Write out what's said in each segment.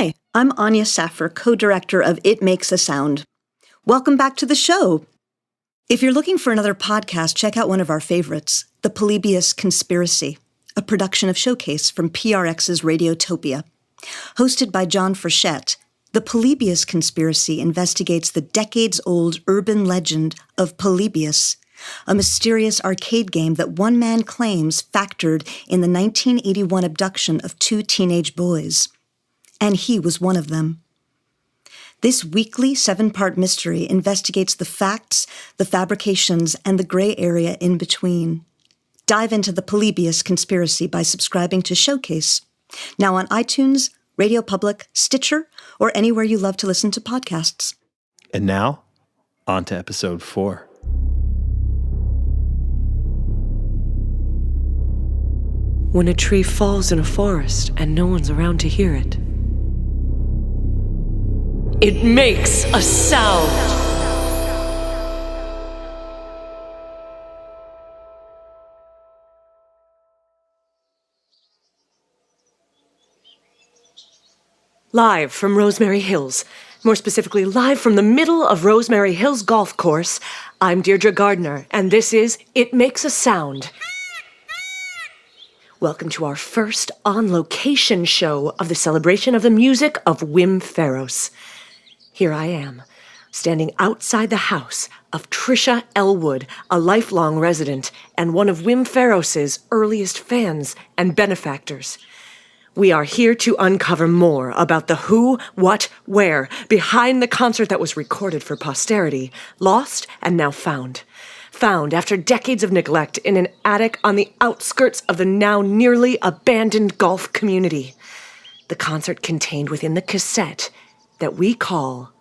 Hi, I'm Anya Saffer, co-director of It Makes a Sound. Welcome back to the show. If you're looking for another podcast, check out one of our favorites, The Polybius Conspiracy, a production of Showcase from PRX's Radiotopia. Hosted by John Frechette, The Polybius Conspiracy investigates the decades-old urban legend of Polybius, a mysterious arcade game that one man claims factored in the 1981 abduction of 2 teenage boys. And he was one of them. This weekly 7-part mystery investigates the facts, the fabrications, and the gray area in between. Dive into the Polybius Conspiracy by subscribing to Showcase, now on iTunes, Radio Public, Stitcher, or anywhere you love to listen to podcasts. And now, on to episode 4. When a tree falls in a forest and no one's around to hear it, it makes a sound. Live from Rosemary Hills, more specifically live from the middle of Rosemary Hills Golf Course, I'm Deirdre Gardner, and this is It Makes a Sound. Welcome to our first on-location show of the celebration of the music of Wim Faros. Here I am, standing outside the house of Tricia Elwood, a lifelong resident and one of Wim Faros's earliest fans and benefactors. We are here to uncover more about the who, what, where behind the concert that was recorded for posterity, lost and now found. Found after decades of neglect in an attic on the outskirts of the now nearly abandoned golf community. The concert contained within the cassette that we call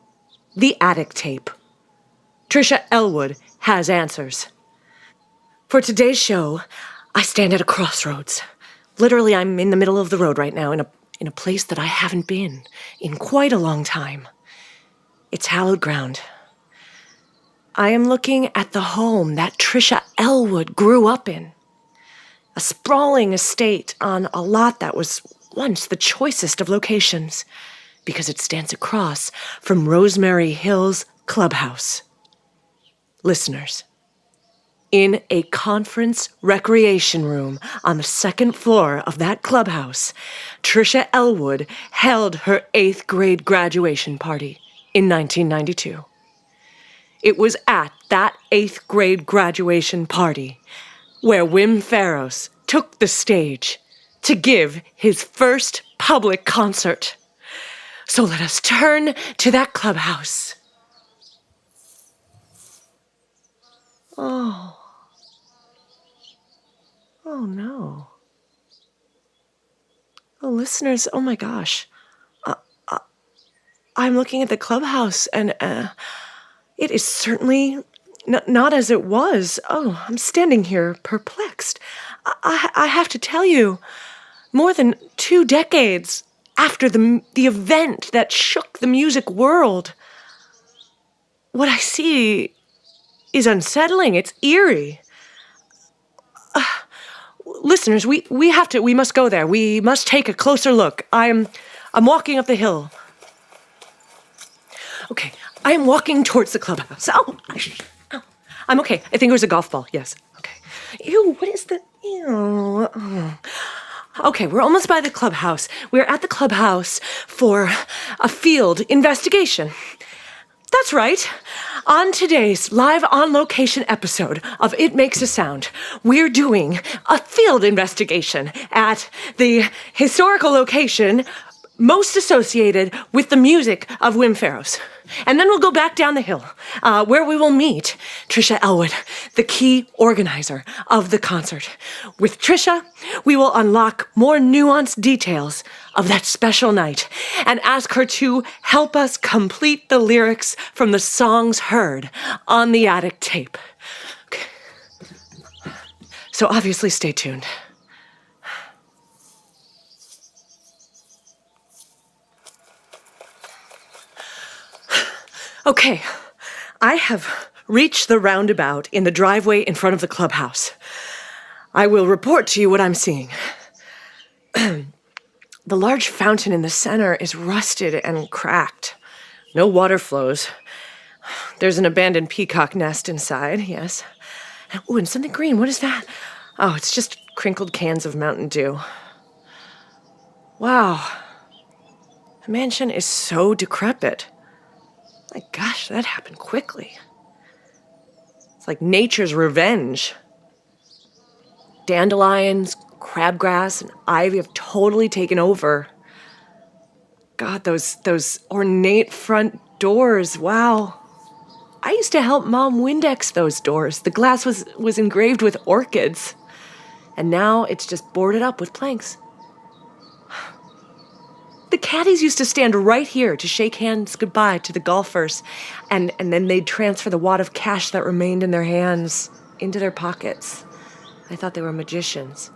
the attic tape. Tricia Elwood has answers. For today's show, I stand at a crossroads. Literally, I'm in the middle of the road right now in a place that I haven't been in quite a long time. It's hallowed ground. I am looking at the home that Tricia Elwood grew up in. A sprawling estate on a lot that was once the choicest of locations, because it stands across from Rosemary Hills Clubhouse. Listeners, in a conference recreation room on the 2nd floor of that clubhouse, Tricia Elwood held her 8th grade graduation party in 1992. It was at that 8th grade graduation party where Wim Faros took the stage to give his first public concert. So let us turn to that clubhouse. Oh no. Oh, listeners, oh my gosh. I'm looking at the clubhouse and it is certainly not as it was. Oh, I'm standing here perplexed. I have to tell you, more than 2 decades after the event that shook the music world, what I see is unsettling. It's eerie. Listeners, we must go there. We must take a closer look. I'm walking up the hill. Okay, I am walking towards the clubhouse. Ow. I'm okay. I think it was a golf ball. Yes. Okay. Ew, what is that? Ew. Oh. Okay, we're almost by the clubhouse. We're at the clubhouse for a field investigation. That's right. On today's live on-location episode of It Makes a Sound, we're doing a field investigation at the historical location most associated with the music of Wim Faros. And then we'll go back down the hill, where we will meet Tricia Elwood, the key organizer of the concert. With Tricia, we will unlock more nuanced details of that special night and ask her to help us complete the lyrics from the songs heard on the attic tape. Okay. So obviously stay tuned. Okay, I have reached the roundabout in the driveway in front of the clubhouse. I will report to you what I'm seeing. The large fountain in the center is rusted and cracked. No water flows. There's an abandoned peacock nest inside, yes. Ooh, and something green. What is that? Oh, it's just crinkled cans of Mountain Dew. Wow. The mansion is so decrepit. My gosh, that happened quickly. It's like nature's revenge. Dandelions, crabgrass, and ivy have totally taken over. God, those ornate front doors, wow. I used to help Mom Windex those doors. The glass was engraved with orchids. And now it's just boarded up with planks. The caddies used to stand right here to shake hands goodbye to the golfers, and then they'd transfer the wad of cash that remained in their hands into their pockets. I thought they were magicians.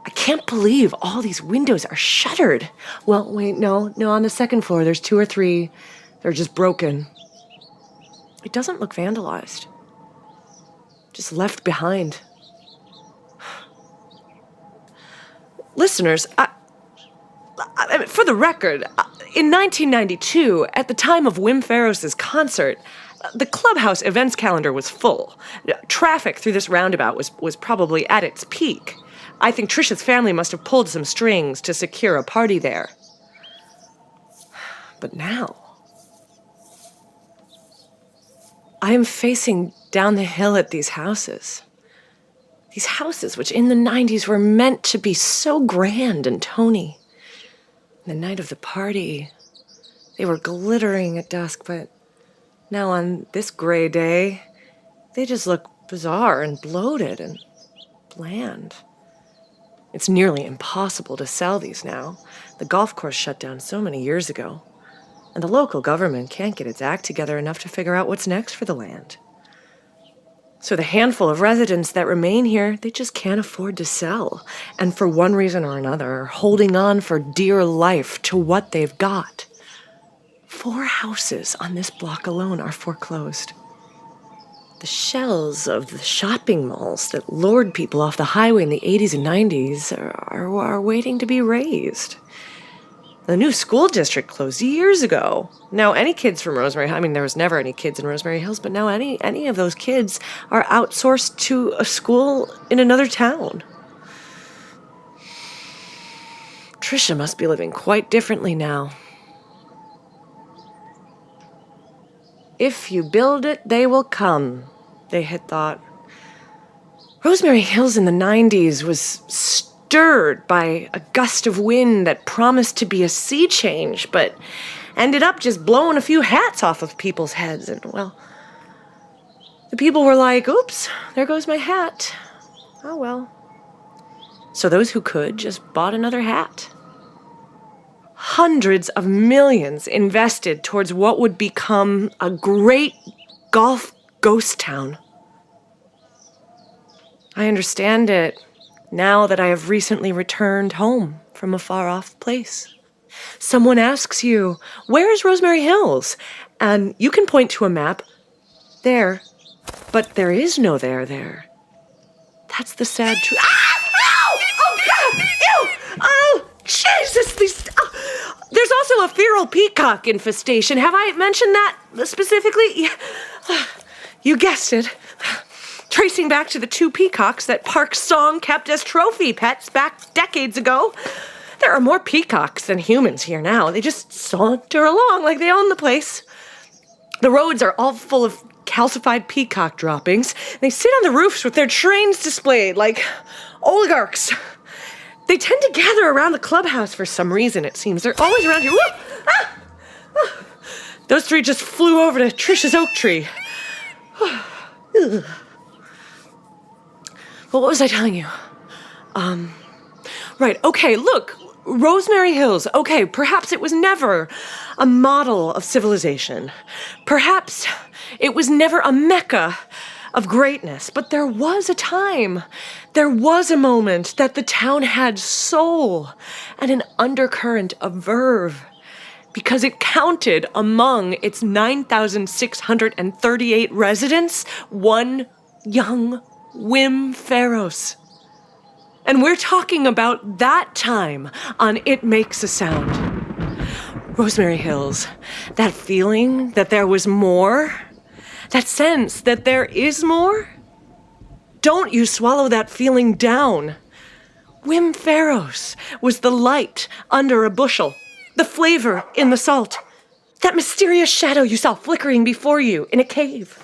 I can't believe all these windows are shuttered. Well, wait, no, on the second floor, there's 2 or 3. They're just broken. It doesn't look vandalized. Just left behind. Listeners, I mean, for the record, in 1992, at the time of Wim Faros' concert, the clubhouse events calendar was full. Traffic through this roundabout was probably at its peak. I think Tricia's family must have pulled some strings to secure a party there. But now, I am facing down the hill at these houses. These houses which in the 90s were meant to be so grand and tony. The night of the party, they were glittering at dusk, but now on this gray day, they just look bizarre and bloated and bland. It's nearly impossible to sell these now. The golf course shut down so many years ago, and the local government can't get its act together enough to figure out what's next for the land. So the handful of residents that remain here, they just can't afford to sell. And for one reason or another, are holding on for dear life to what they've got. 4 houses on this block alone are foreclosed. The shells of the shopping malls that lured people off the highway in the 80s and 90s are waiting to be raised. The new school district closed years ago. Now, any kids from Rosemary, I mean, there was never any kids in Rosemary Hills, but now any of those kids are outsourced to a school in another town. Tricia must be living quite differently now. If you build it, they will come, they had thought. Rosemary Hills in the 90s was stirred by a gust of wind that promised to be a sea change, but ended up just blowing a few hats off of people's heads. And, well, the people were like, oops, there goes my hat. Oh, well. So those who could just bought another hat. Hundreds of millions invested towards what would become a great golf ghost town. I understand it now that I have recently returned home from a far-off place. Someone asks you, where is Rosemary Hills? And you can point to a map. There. But there is no there. That's the sad truth. Ah! Ow! Oh, God! Ew! Oh, Jesus! There's also a feral peacock infestation. Have I mentioned that specifically? You guessed it. Tracing back to the 2 peacocks that Park Song kept as trophy pets back decades ago. There are more peacocks than humans here now. They just saunter along like they own the place. The roads are all full of calcified peacock droppings. They sit on the roofs with their trains displayed like oligarchs. They tend to gather around the clubhouse for some reason, it seems. They're always around here. Ah! Ah! Those 3 just flew over to Tricia's oak tree. Well, what was I telling you? Right, okay, look, Rosemary Hills. Okay, perhaps it was never a model of civilization. Perhaps it was never a mecca of greatness, but there was a time, there was a moment that the town had soul and an undercurrent of verve, because it counted among its 9,638 residents one young Wim Faros. And we're talking about that time on It Makes a Sound. Rosemary Hills, that feeling that there was more, that sense that there is more. Don't you swallow that feeling down. Wim Faros was the light under a bushel, the flavor in the salt, that mysterious shadow you saw flickering before you in a cave.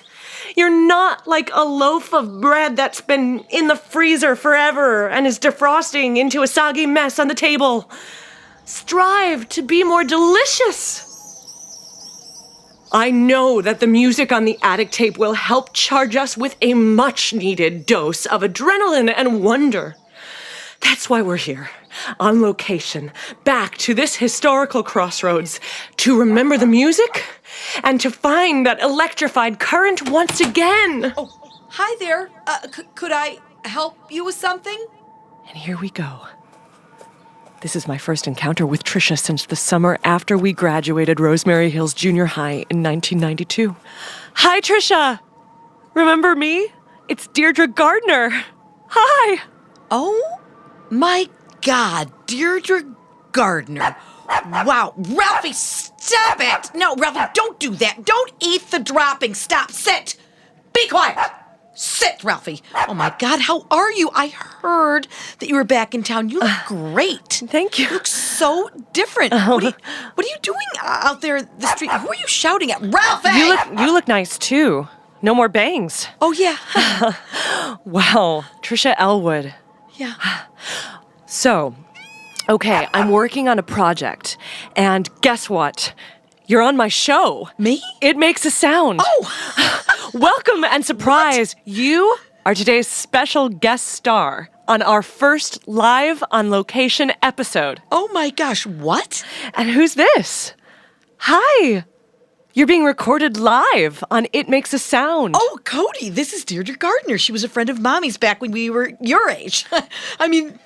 You're not like a loaf of bread that's been in the freezer forever and is defrosting into a soggy mess on the table. Strive to be more delicious. I know that the music on the attic tape will help charge us with a much-needed dose of adrenaline and wonder. That's why we're here, on location, back to this historical crossroads, to remember the music and to find that electrified current once again. Oh, hi there. Could I help you with something? And here we go. This is my first encounter with Tricia since the summer after we graduated Rosemary Hills Junior High in 1992. Hi, Tricia! Remember me? It's Deirdre Gardner. Hi! Oh, my God, Deirdre Gardner. Wow, Ralphie, stop it! No, Ralphie, don't do that. Don't eat the dropping. Stop, sit. Be quiet. Sit, Ralphie. Oh, my God, how are you? I heard that you were back in town. You look great. Thank you. You look so different. What are you doing out there in the street? Who are you shouting at? Ralphie! You look nice, too. No more bangs. Oh, yeah. Wow, Tricia Elwood. Yeah. So, okay, I'm working on a project, and guess what? You're on my show. Me? It Makes a Sound. Oh! Welcome and surprise. What? You are today's special guest star on our first live on location episode. Oh my gosh, what? And who's this? Hi. You're being recorded live on It Makes a Sound. Oh, Cody, this is Deirdre Gardner. She was a friend of Mommy's back when we were your age. I mean,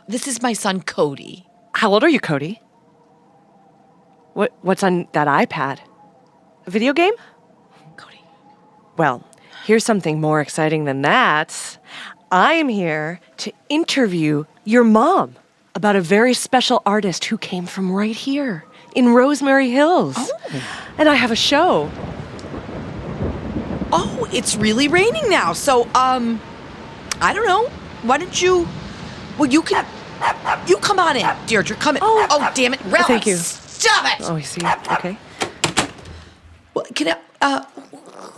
this is my son, Cody. How old are you, Cody? What's on that iPad? A video game? Cody. Well, here's something more exciting than that. I am here to interview your mom about a very special artist who came from right here in Rosemary Hills. Oh. And I have a show. Oh, it's really raining now. So, I don't know. Why don't you... Well, you come on in, Deirdre. Come in. Oh damn it. Ralph, thank you. Stop it. Oh, I see. Okay. Well,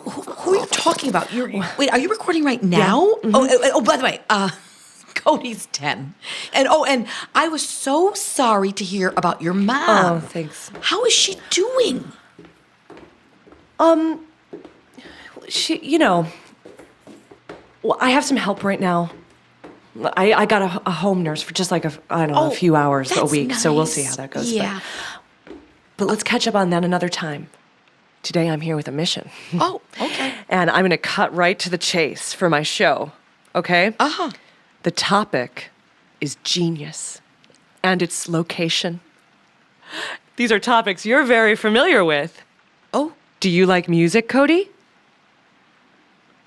who are you talking about? Wait, are you recording right now? Yeah. Mm-hmm. Oh, by the way, Cody's 10. And I was so sorry to hear about your mom. Oh, thanks. How is she doing? She, well, I have some help right now. I got a home nurse for just like a few hours a week, nice. So we'll see how that goes. Yeah. But let's catch up on that another time. Today I'm here with a mission. Oh, okay. And I'm going to cut right to the chase for my show, okay? Uh-huh. The topic is genius and its location. These are topics you're very familiar with. Oh. Do you like music, Cody?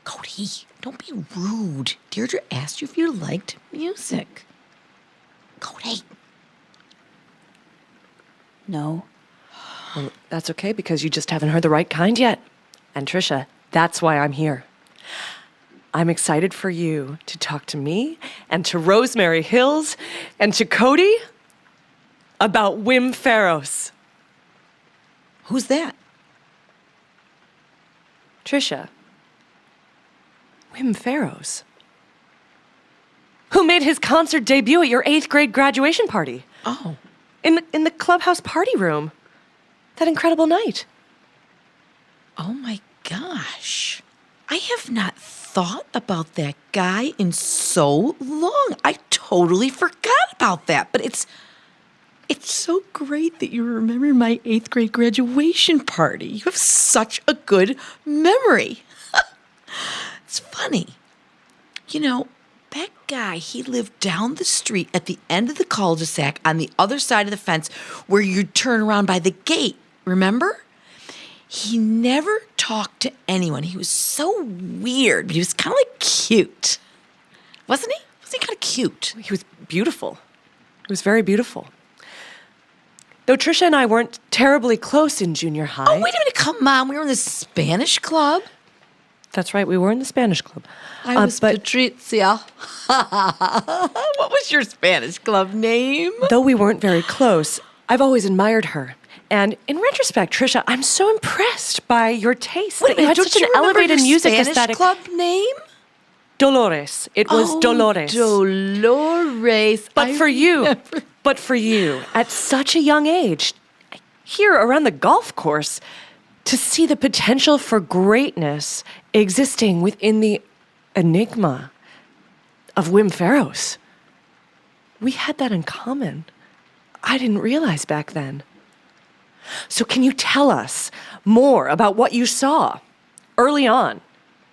Cody, don't be rude. Deirdre asked you if you liked music. Cody. No. Well, that's okay because you just haven't heard the right kind yet. And Tricia, that's why I'm here. I'm excited for you to talk to me and to Rosemary Hills and to Cody about Wim Faros. Who's that? Tricia. Wim Faros. Who made his concert debut at your 8th grade graduation party. Oh. In the clubhouse party room. That incredible night. Oh my gosh. I have not thought about that guy in so long. I totally forgot about that. But it's so great that you remember my 8th grade graduation party. You have such a good memory. It's funny. That guy, he lived down the street at the end of the cul-de-sac on the other side of the fence where you'd turn around by the gate. Remember? He never talked to anyone. He was so weird, but he was kind of like cute. Wasn't he? Wasn't he kind of cute? He was beautiful. He was very beautiful. Though Tricia and I weren't terribly close in junior high. Oh, wait a minute. Come on. We were in the Spanish club. That's right. We were in the Spanish club. I was Tricia. What was your Spanish club name? Though we weren't very close, I've always admired her. And in retrospect, Tricia, I'm so impressed by your taste. Wait a minute, you had such an elevated music Spanish aesthetic. club name? Dolores. It was Dolores. Dolores. But for you, at such a young age, here around the golf course, to see the potential for greatness existing within the enigma of Wim Faros. We had that in common. I didn't realize back then. So can you tell us more about what you saw early on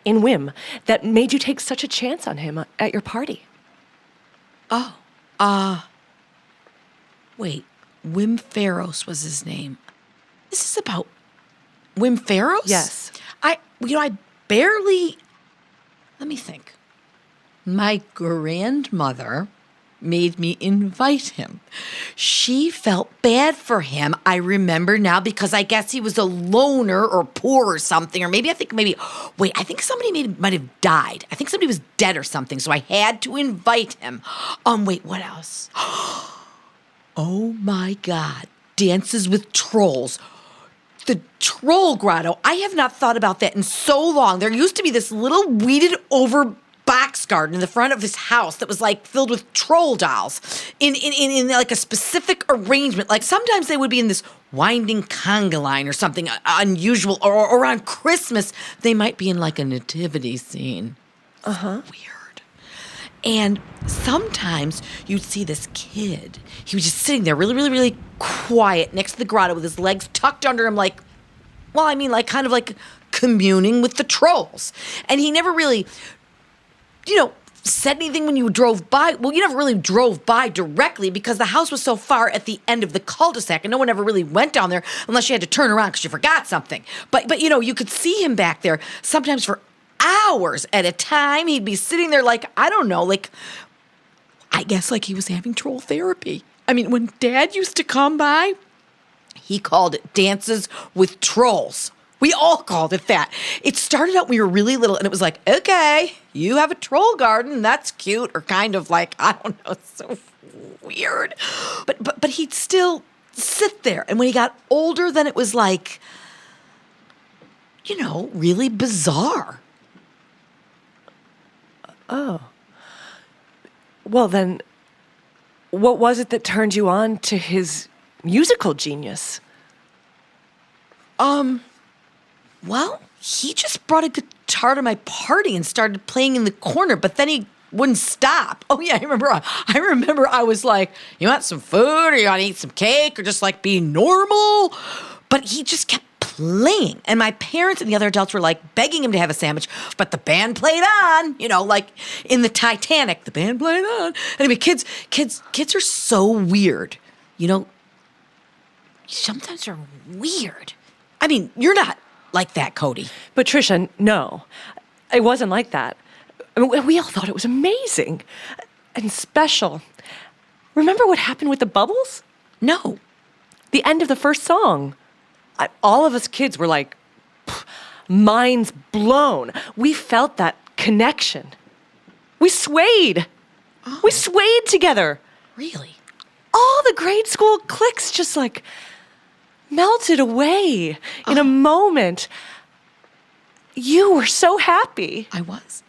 in Wim that made you take such a chance on him at your party? Wait, Wim Faros was his name. This is about Wim Faros? Yes. I barely, let me think. My grandmother made me invite him. She felt bad for him, I remember now, because I guess he was a loner or poor or something, or I think somebody might have died. I think somebody was dead or something, so I had to invite him. Wait, what else? Oh my God, Dances with Trolls. The Troll Grotto. I have not thought about that in so long. There used to be this little weeded over box garden in the front of his house that was like filled with troll dolls in like a specific arrangement. Like sometimes they would be in this winding conga line or something unusual, or around Christmas they might be in like a nativity scene. Weird. And sometimes you'd see this kid. He was just sitting there really, really, really quiet next to the grotto with his legs tucked under him kind of like communing with the trolls. And he never really, said anything when you drove by. Well, you never really drove by directly because the house was so far at the end of the cul-de-sac and no one ever really went down there unless you had to turn around because you forgot something. But you could see him back there sometimes for hours at a time. He'd be sitting there I guess like he was having troll therapy. I mean, when Dad used to come by, he called it Dances with Trolls. We all called it that. It started out when we were really little, and it was like, okay, you have a troll garden. That's cute, or kind of like, I don't know, it's so weird. But he'd still sit there. And when he got older, then it was like, really bizarre. Oh. Well, then, what was it that turned you on to his musical genius? Well, he just brought a guitar to my party and started playing in the corner, but then he wouldn't stop. Oh yeah, I remember I was like, you want some food, or you want to eat some cake, or just like be normal? But he just kept playing. And my parents and the other adults were like begging him to have a sandwich, but the band played on, like in the Titanic, the band played on. Anyway, kids are so weird. Sometimes they're weird. I mean, you're not like that, Cody. But Tricia, no, it wasn't like that. I mean, we all thought it was amazing and special. Remember what happened with the bubbles? No. The end of the first song. All of us kids were like, minds blown. We felt that connection. We swayed. Oh. We swayed together. Really? All the grade school cliques just like melted away in a moment. You were so happy. I was.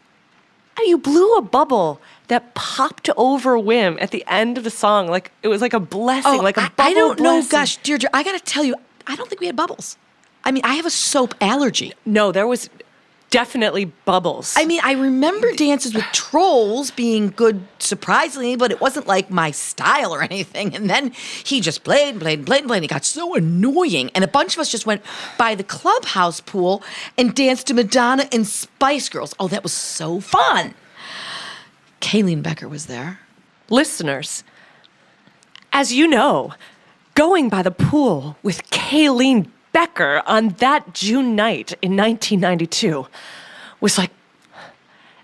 And you blew a bubble that popped over Wim at the end of the song. Like it was like a blessing, like a bubble I don't know, blessing. gosh, Deirdre, I gotta tell you, I don't think we had bubbles. I mean, I have a soap allergy. No, there was definitely bubbles. I mean, I remember Dances with Trolls being good, surprisingly, but it wasn't like my style or anything. And then he just played and played and played and played. And it got so annoying. And a bunch of us just went by the clubhouse pool and danced to Madonna and Spice Girls. Oh, that was so fun. Kayleen Becker was there. Listeners, as you know, going by the pool with Kayleen Becker on that June night in 1992 was like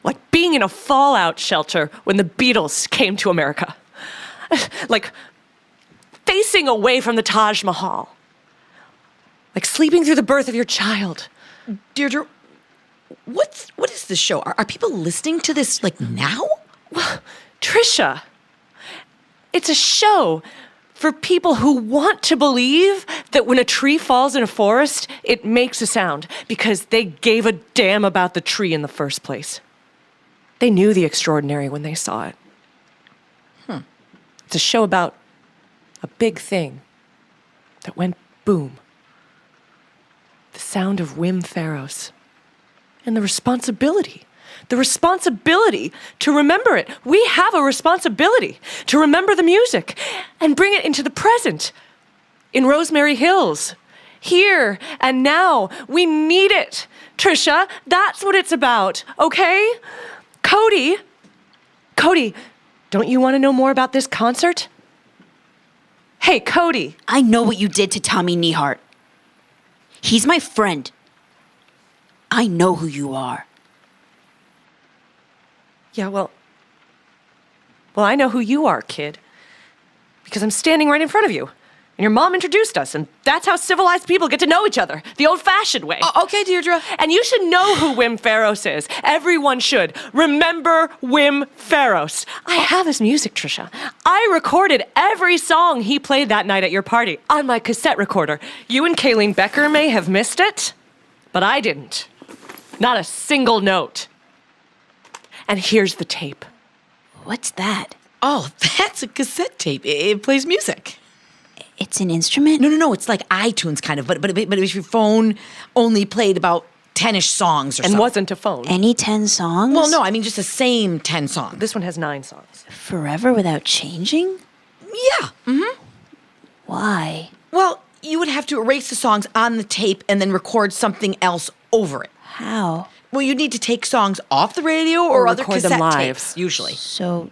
Like being in a fallout shelter when the Beatles came to America. Like facing away from the Taj Mahal. Like sleeping through the birth of your child. Deirdre, what is this show? Are people listening to this, like, now? Well, Tricia, it's a show for people who want to believe that when a tree falls in a forest, it makes a sound because they gave a damn about the tree in the first place. They knew the extraordinary when they saw it. It's a show about a big thing that went boom. The sound of Wim Faros. And the responsibility to remember it. We have a responsibility to remember the music and bring it into the present. In Rosemary Hills, here and now, we need it. Tricia, that's what it's about, okay? Cody, don't you want to know more about this concert? Hey, Cody. I know what you did to Tommy Nehart. He's my friend. I know who you are. Yeah, well, I know who you are, kid. Because I'm standing right in front of you. And your mom introduced us, and that's how civilized people get to know each other, the old-fashioned way. Okay, Deirdre. And you should know who Wim Faros is. Everyone should. Remember Wim Faros. I have his music, Tricia. I recorded every song he played that night at your party on my cassette recorder. You and Kayleen Becker may have missed it, but I didn't. Not a single note. And here's the tape. What's that? Oh, that's a cassette tape. It plays music. It's an instrument? No. It's like iTunes kind of, but if your phone only played about 10-ish songs or And something. wasn't a phone. Any 10 songs? Well, no, I mean just the same 10 songs. This one has 9 songs. Forever without changing? Yeah. Mm-hmm. Why? Well, you would have to erase the songs on the tape and then record something else over it. How? Well, you'd need to take songs off the radio or other record them cassette live. tapes, usually. So,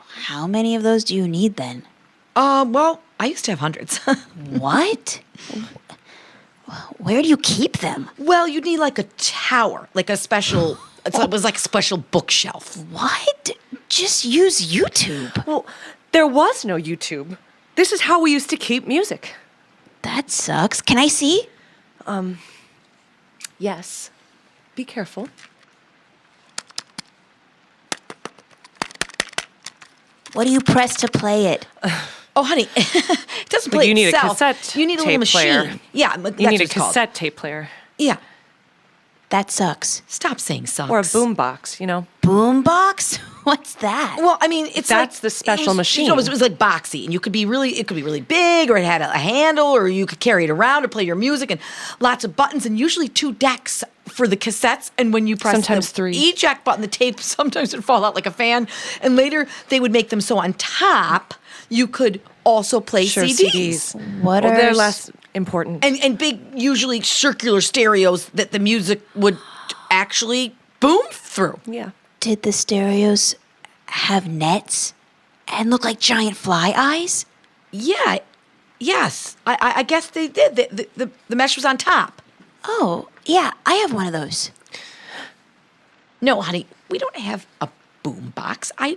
how many of those do you need then? Well, I used to have hundreds. What? Where do you keep them? Well, you'd need like a tower, like a special, it was like a special bookshelf. What? Just use YouTube. Well, there was no YouTube. This is how we used to keep music. That sucks. Can I see? Yes. Be careful. What do you press to play it? Oh, honey, it doesn't play You need itself. a cassette You need a little tape machine. player. Yeah, You that's need what a it's called. cassette tape player. Yeah. That sucks. Stop saying sucks. Or a boombox, you know? Boombox? What's that? Well, I mean, it's That's like, the special machine. It was like boxy, and it could be really big, or it had a handle, or you could carry it around to play your music, and lots of buttons, and usually 2 decks for the cassettes. And when you press Sometimes the 3. eject button, the tape sometimes would fall out like a fan. And later they would make them so on top you could also play Sure, CDs. What Well, are they're less important. And big, usually circular stereos that the music would actually boom through. Yeah. Did the stereos have nets and look like giant fly eyes? Yeah, yes, I guess they did. The mesh was on top. Oh, yeah, I have one of those. No, honey, we don't have a boom box. I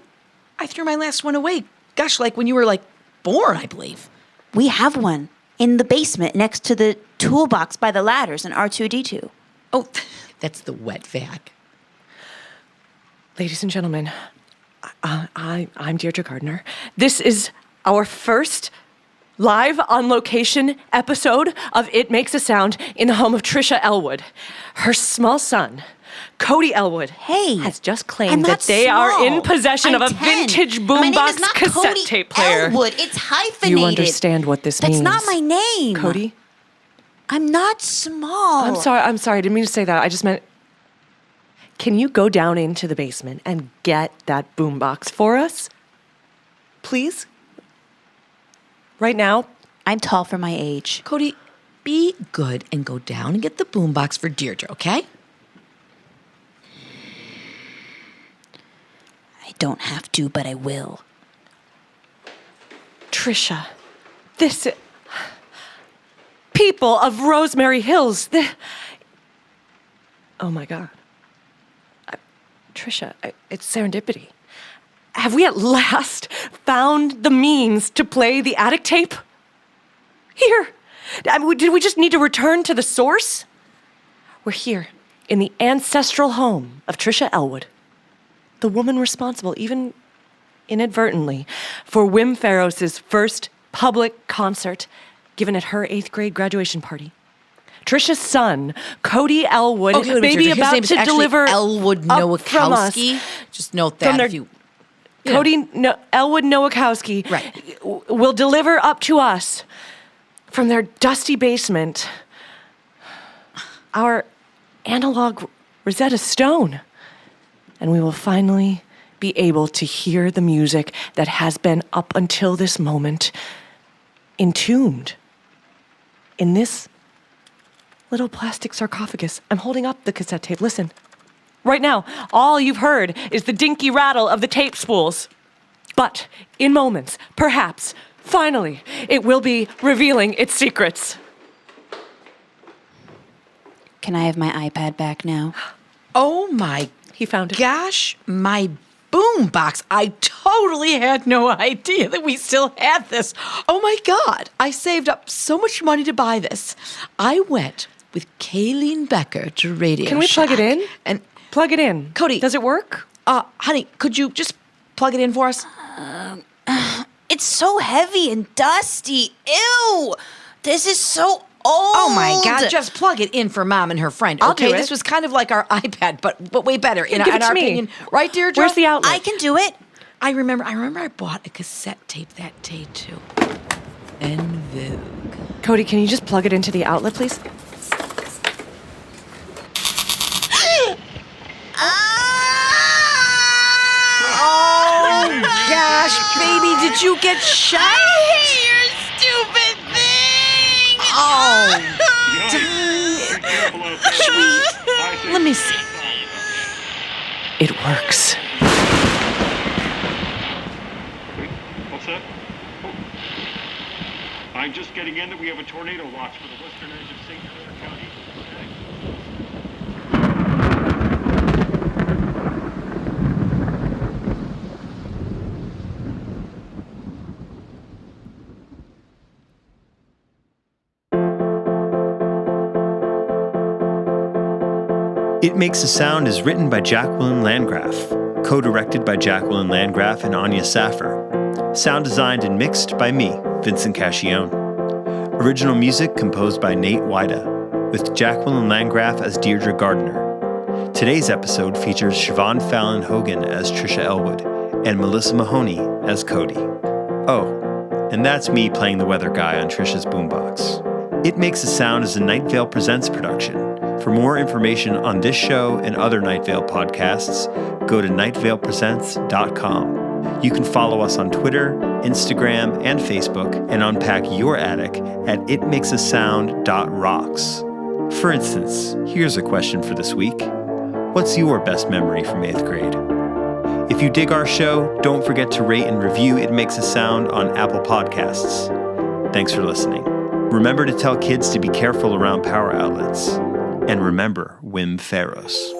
threw my last one away. Gosh, like when you were like born, I believe. We have one in the basement next to the toolbox by the ladders in R2-D2. Oh, that's the wet vac. Ladies and gentlemen, I'm Deirdre Gardner. This is our first live on location episode of It Makes a Sound in the home of Tricia Elwood. Her small son, Cody Elwood, has just claimed that they are in possession of a vintage boombox cassette tape player. Elwood. It's hyphenated. You understand what this That's means? not my name. Cody? I'm not small. I'm sorry. I didn't mean to say that. I just meant, can you go down into the basement and get that boombox for us? Please? Right now? I'm tall for my age. Cody, be good and go down and get the boombox for Deirdre, okay? I don't have to, but I will. Tricia, this... People of Rosemary Hills, oh my God. Tricia. Tricia, it's serendipity. Have we at last found the means to play the attic tape? Here. Did we just need to return to the source? We're here in the ancestral home of Tricia Elwood, the woman responsible, even inadvertently, for Wim Faros' first public concert given at her 8th grade graduation party. Tricia's son, Cody Elwood, baby about his to name's deliver Elwood Nowakowski. Just note that if you... Elwood Nowakowski Right. will deliver up to us from their dusty basement our analog Rosetta Stone. And we will finally be able to hear the music that has been up until this moment entombed in this little plastic sarcophagus. I'm holding up the cassette tape. Listen. Right now, all you've heard is the dinky rattle of the tape spools. But in moments, perhaps, finally, it will be revealing its secrets. Can I have my iPad back now? Oh my He found it. gosh, my boombox. I totally had no idea that we still had this. Oh my God, I saved up so much money to buy this. I went with Kayleen Becker to Radio Can we plug it Shack, in? And Plug it in. Cody. Does it work? Honey, could you just plug it in for us? It's so heavy and dusty. Ew! This is so old. Oh my God, just plug it in for Mom and her friend. I'll Okay, do it. this was kind of like our iPad, but way better in Give it to our me. opinion. Right, Deirdre? Where's the outlet? I can do it. I remember I bought a cassette tape that day too. En Vogue. Cody, can you just plug it into the outlet, please? Oh gosh, baby, did you get shot? I hate your stupid thing! Oh, let me see. It works. What's that? Oh. I'm just getting in that we have a tornado watch for the western edge of St. Clair County. It Makes a Sound is written by Jacqueline Landgraf, co-directed by Jacqueline Landgraf and Anya Saffer. Sound designed and mixed by me, Vincent Cascione. Original music composed by Nate Wida, with Jacqueline Landgraf as Deirdre Gardner. Today's episode features Siobhan Fallon Hogan as Tricia Elwood and Melissa Mahoney as Cody. Oh, and that's me playing the weather guy on Tricia's boombox. It Makes a Sound is a Night Vale Presents production. For more information on this show and other Night Vale podcasts, go to nightvalepresents.com. You can follow us on Twitter, Instagram, and Facebook, and unpack your attic at itmakesasound.rocks. For instance, here's a question for this week. What's your best memory from 8th grade? If you dig our show, don't forget to rate and review It Makes a Sound on Apple Podcasts. Thanks for listening. Remember to tell kids to be careful around power outlets. And remember Wim Faros.